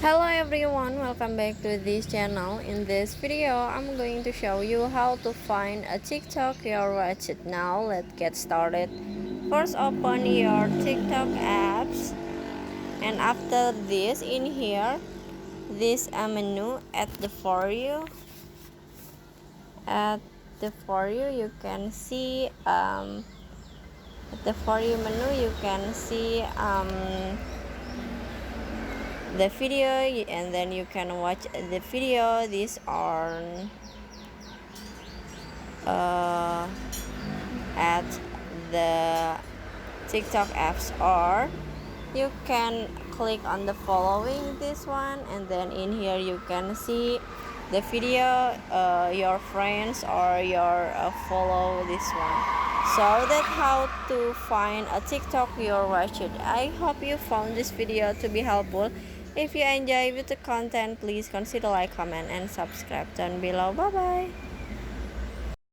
Hello everyone, welcome back to this channel. In this video, I'm going to show you how to find a TikTok you watch it now. Let's get started. First, open your TikTok apps, and after this, in here, this menu at the for you. At the for you, you can see at the for you menu, you can see the video, and then you can watch the video. These are at the TikTok apps, or you can click on the following this one, and then in here you can see the video your friends or your follow this one. So that's how to find a TikTok you're watching. I hope you found this video to be helpful. If you enjoy with the content, please consider like, comment, and subscribe down below. Bye bye.